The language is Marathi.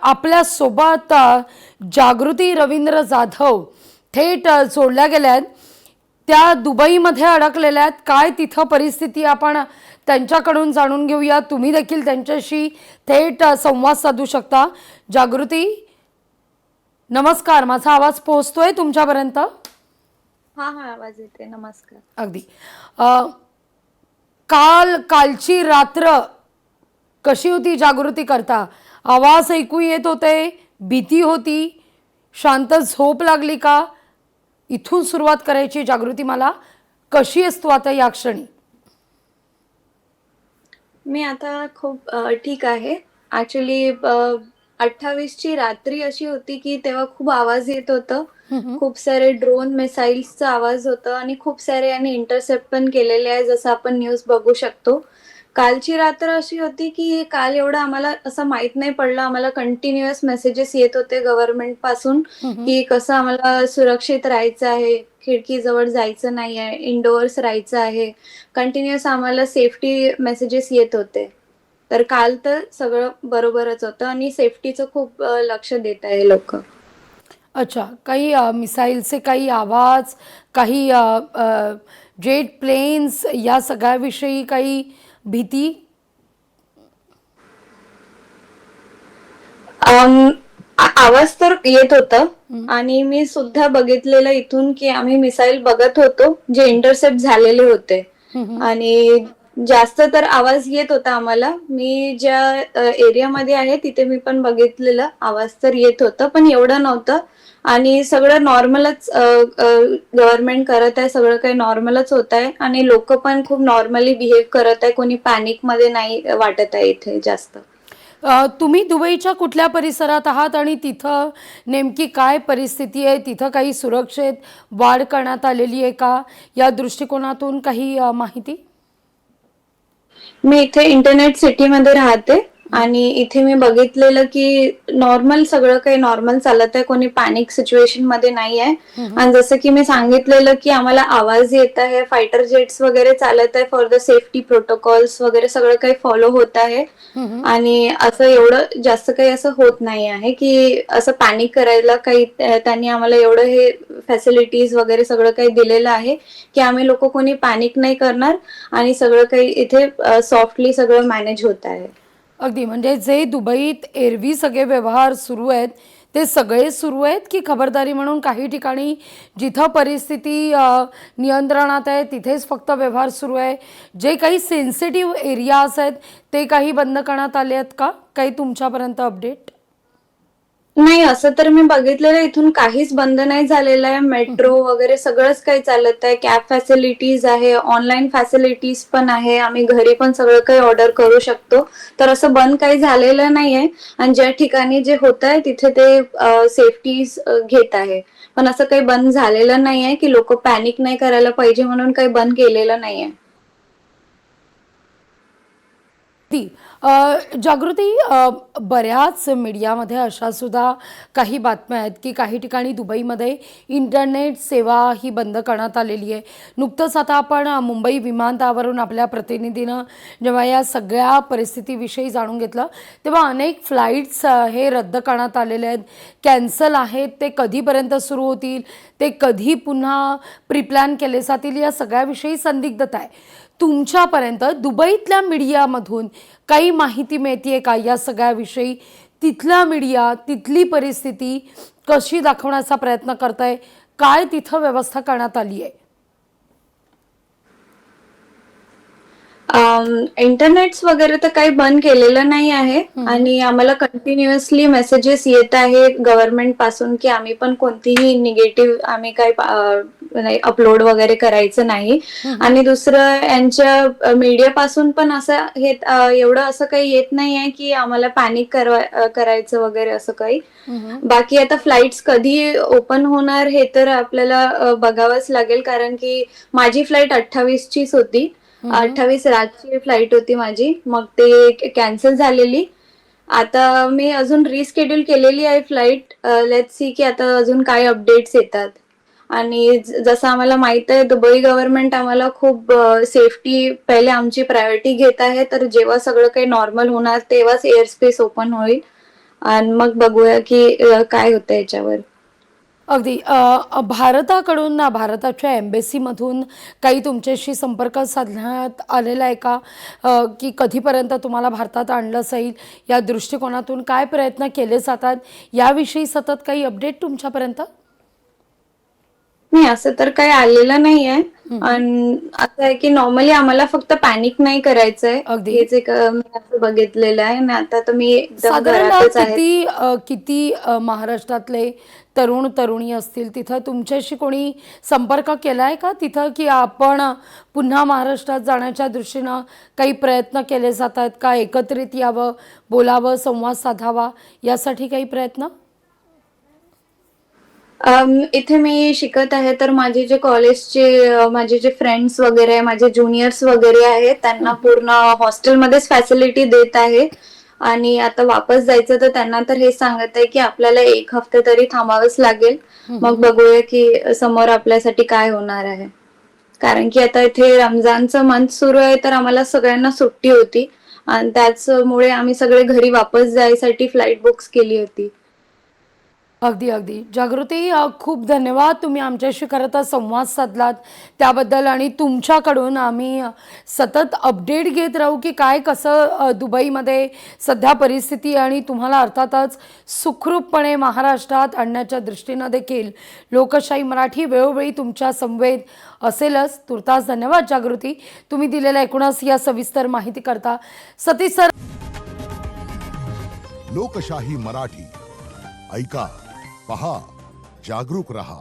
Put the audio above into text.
आपल्या सोबत जागृती रवींद्र जाधव थेट जोडल्या गेल्यात. त्या दुबईमध्ये अडकलेल्या आहेत. काय तिथं परिस्थिती आपण त्यांच्याकडून जाणून घेऊया. तुम्ही देखील त्यांच्याशी थेट संवाद साधू शकता. जागृती, नमस्कार. माझा आवाज पोहोचतोय तुमच्यापर्यंत? हा हा, आवाज येते. नमस्कार. अगदी. कालची रात्र कशी होती जागृती करता? आवाज ऐकू येत होते, भीती होती, शांत झोप लागली का? इथून सुरुवात करायची जागृती. मला कशी आहेस तू आता या क्षणी? मी आता खूप ठीक आहे. ॲक्चुअली 28ची रात्री अशी होती की तेव्हा खूप आवाज येत होतं. खूप सारे ड्रोन मिसाईल्सचा आवाज होता आणि खूप सारे यांनी इंटरसेप्ट पण केलेले आहे, जसं आपण न्यूज बघू शकतो. कालची रात्र अशी होती की काल एवढं आम्हाला असं माहीत नाही पडलं. आम्हाला कंटिन्युअस मेसेजेस येत होते गव्हर्नमेंटपासून की कसं आम्हाला सुरक्षित राहायचं आहे, खिडकीजवळ जायचं नाही आहे, इंडोअर्स राहायचं आहे. कंटिन्युअस आम्हाला सेफ्टी मेसेजेस येत होते. तर काल तर सगळं बरोबरच होतं आणि सेफ्टीचं खूप लक्ष देत आहे लोकं. अच्छा, काही मिसाईलचे काही आवाज, काही जेट प्लेन्स, या सगळ्याविषयी काही भीती? आवाज तर येत होता आणि मी सुद्धा बघितलेलं इथून की आम्ही मिसाईल बघत होतो जे इंटरसेप्ट झालेले होते आणि जास्त तर आवाज येत होता आम्हाला. मी ज्या एरियामध्ये आहे तिथे मी पण बघितलेलं, आवाज तर येत होता पण एवढं नव्हतं आणि सगळं नॉर्मलच गव्हर्नमेंट करत आहे. सगळं काही नॉर्मलच होत आहे आणि लोक पण खूप नॉर्मली बिहेव करत आहे. कोणी पॅनिक मध्ये नाही वाटत आहे इथे जास्त. तुम्ही दुबईच्या कुठल्या परिसरात आहात आणि तिथं नेमकी काय परिस्थिती आहे? तिथं काही सुरक्षेत वाढ करण्यात आलेली आहे का? या दृष्टिकोनातून काही माहिती? मी इथे इंटरनेट सिटीमध्ये राहते आणि इथे मी बघितलेलं की नॉर्मल सगळं काही नॉर्मल चालत आहे. कोणी पॅनिक सिच्युएशन मध्ये नाही आहे. आणि जसं की मी सांगितलेलं की आम्हाला आवाज येत आहे, फायटर जेट्स वगैरे चालत आहे, फॉर द सेफ्टी प्रोटोकॉल्स वगैरे सगळं काही फॉलो होत आहे. आणि असं एवढं जास्त काही असं होत नाही आहे की असं पॅनिक करायला काही त्यांनी आम्हाला एवढं हे फॅसिलिटीज वगैरे सगळं काही दिलेलं आहे की आम्ही लोक कोणी पॅनिक नाही करणार आणि सगळं काही इथे सॉफ्टली सगळं मॅनेज होत आहे. अगदी, म्हणजे जे दुबईत एरवी सगळे व्यवहार सुरू आहेत ते सगळे सुरू आहेत की खबरदारी म्हणून काही ठिकाणी जिथं परिस्थिती नियंत्रणात आहे तिथेच फक्त व्यवहार सुरू आहे? जे काही सेन्सिटिव्ह एरियाज आहेत ते काही बंद करण्यात आले आहेत का? काही तुमच्यापर्यंत अपडेट? नाही, असं तर मी बघितलेलं इथून काहीच बंद नाही झालेलं आहे. मेट्रो वगैरे सगळंच काही चालत आहे. कॅब फॅसिलिटीज आहे, ऑनलाईन फॅसिलिटीज पण आहे. आम्ही घरी पण सगळं काही ऑर्डर करू शकतो. तर असं बंद काही झालेलं नाहीये आणि ज्या ठिकाणी जे होत आहे तिथे ते सेफ्टीज घेत आहे. पण असं काही बंद झालेलं नाहीये की लोक पॅनिक नाही करायला पाहिजे म्हणून काही बंद केलेलं नाहीये. ती जागृती, बऱ्याच मीडियामध्ये अशा सुद्धा काही बातम्या आहेत की काही ठिकाणी दुबईमध्ये इंटरनेट सेवा ही बंद करण्यात आलेली आहे. नुकतंच आता आपण मुंबई विमानतळावरून आपल्या प्रतिनिधीनं जेव्हा या सगळ्या परिस्थितीविषयी जाणून घेतलं तेव्हा अनेक फ्लाईट्स हे रद्द करण्यात आलेले आहेत, कॅन्सल आहेत. ते कधीपर्यंत सुरू होतील, ते कधी पुन्हा प्रीप्लॅन केले जातील, या सगळ्याविषयी संदिग्धता आहे. तुमच्यापर्यंत दुबईतल्या मीडियामधून काही माहिती मिळते का या सगळ्याविषयी? तिथला मीडिया तिथली परिस्थिती कशी दाखवण्याचा प्रयत्न करताय? काय तिथं व्यवस्था करण्यात आली आहे? इंटरनेट्स वगैरे तर काही बंद केलेलं नाही आहे आणि आम्हाला कंटिन्युअसली मेसेजेस येत आहे गव्हर्नमेंट पासून की आम्ही पण कोणतीही निगेटिव्ह आम्ही काही अपलोड वगैरे करायचं नाही. आणि दुसरं यांच्या मीडिया पासून पण असं हे एवढं असं काही येत नाही आहे की आम्हाला पॅनिक करायचं वगैरे असं काही. बाकी आता फ्लाइट्स कधी ओपन होणार हे तर आपल्याला बघावंच लागेल, कारण की माझी फ्लाईट 28चीच होती. 28 रातची फ्लाईट होती माझी. मग ते कॅन्सल झालेली. आता मी अजून रिस्केड्यूल केलेली आहे फ्लाईट. लेट्स सी की आता अजून काय अपडेट्स येतात. आणि जसं आम्हाला माहित आहे दुबई गव्हर्नमेंट आम्हाला खूप सेफ्टी पहिले आमची प्रायोरिटी घेत आहे. तर जेव्हा सगळं काही नॉर्मल होणार तेव्हाच एअर स्पेस ओपन होईल. आणि मग बघूया की काय होतं याच्यावर. अगदी भारताकडून ना भारताच्या एम्बेसीमधून काही तुमच्याशी संपर्क साधण्यात आलेला आहे का? की कधीपर्यंत तुम्हाला भारतात आणलं जाईल या दृष्टिकोनातून काय प्रयत्न केले जातात याविषयी सतत काही अपडेट तुमच्यापर्यंत? नाही, असं तर काही आलेलं नाहीये. आणि असं आहे की नॉर्मली आम्हाला फक्त पॅनिक नाही करायचंय. अगदी. हेच एक मी असं बघितलेलं आहे आणि आता तर मी एकदम साधारण घरातच आहे. किती किती महाराष्ट्रातले तरुण तरुणी असतील तिथं तुमच्याशी कोणी संपर्क केलाय का तिथं, की आपण पुन्हा महाराष्ट्रात जाण्याच्या दृष्टीनं काही प्रयत्न केले जात आहेत का? एकत्रित यावं, बोलावं, संवाद साधावा यासाठी काही प्रयत्न? इथे मी शिकत आहे तर माझे जे कॉलेजचे माझे जे फ्रेंड्स वगैरे आहे, माझे ज्युनियर्स वगैरे आहेत, त्यांना पूर्ण हॉस्टेलमध्येच फॅसिलिटी देत आहे. आणि आता वापस जायचं तर त्यांना तर हे सांगत आहे की आपल्याला 1 हफ्ते तरी थांबावंच लागेल. मग बघूया की समोर आपल्यासाठी काय होणार आहे. कारण की आता इथे रमजानचं मंथ सुरू आहे तर आम्हाला सगळ्यांना सुट्टी होती आणि त्याचमुळे आम्ही सगळे घरी वापस जायसाठी फ्लाइट बुक्स केली होती. अगदी अगदी जागृती, खूप धन्यवाद. तुम्ही आमच्याशी खरं तर संवाद साधलात त्याबद्दल आणि तुमच्याकडून आम्ही सतत अपडेट घेत राहू की काय कसं दुबईमध्ये सध्या परिस्थिती आणि तुम्हाला अर्थातच सुखरूपपणे महाराष्ट्रात आणण्याच्या दृष्टीनं देखील लोकशाही मराठी वेळोवेळी तुमच्या समवेत असेलच. तुर्तास धन्यवाद जागृती, तुम्ही दिलेल्या एकूणच या सविस्तर माहिती करता. सतीश सर. लोकशाही मराठी ऐका, पहा, जागरूक रहा.